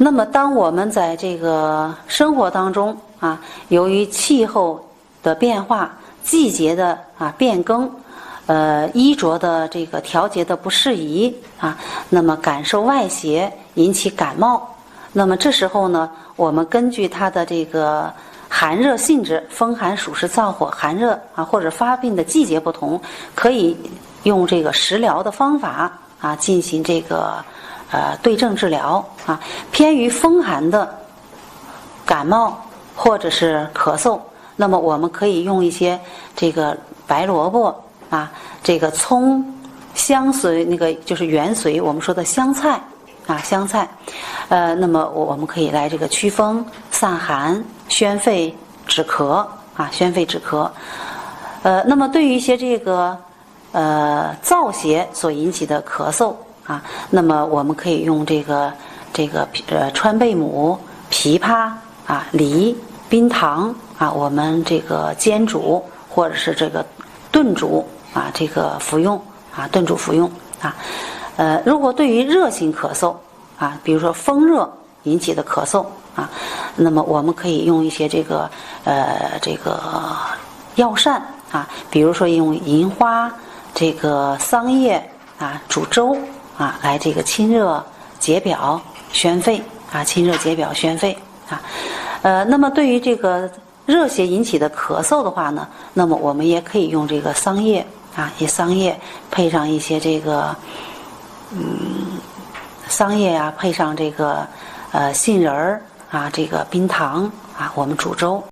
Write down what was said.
那么当我们在这个生活当中啊，由于气候的变化、季节的变更，衣着的这个调节的不适宜啊，那么感受外邪引起感冒。那么这时候呢，我们根据它的这个寒热性质，风寒暑湿燥火寒热啊，或者发病的季节不同，可以用这个食疗的方法啊进行这个对症治疗啊。偏于风寒的感冒或者是咳嗽，那么我们可以用一些这个白萝卜啊，这个葱、香随那个就是元随，我们说的香菜啊，香菜，那么我们可以来这个祛风散寒、宣肺止咳啊，宣肺止咳。那么对于一些这个燥邪所引起的咳嗽啊，那么我们可以用这个川贝母、枇杷啊、梨、冰糖啊，我们这个煎煮或者是这个炖煮啊，这个服用啊，炖煮服用啊。如果对于热性咳嗽啊，比如说风热引起的咳嗽啊，那么我们可以用一些这个药膳啊，比如说用银花、这个桑叶啊煮粥啊，来这个清热解表、宣肺啊，清热解表、宣肺啊。那么对于这个热邪引起的咳嗽的话呢，那么我们也可以用这个桑叶啊，以桑叶配上一些这个桑叶啊，配上这个杏仁儿啊，这个冰糖啊，我们煮粥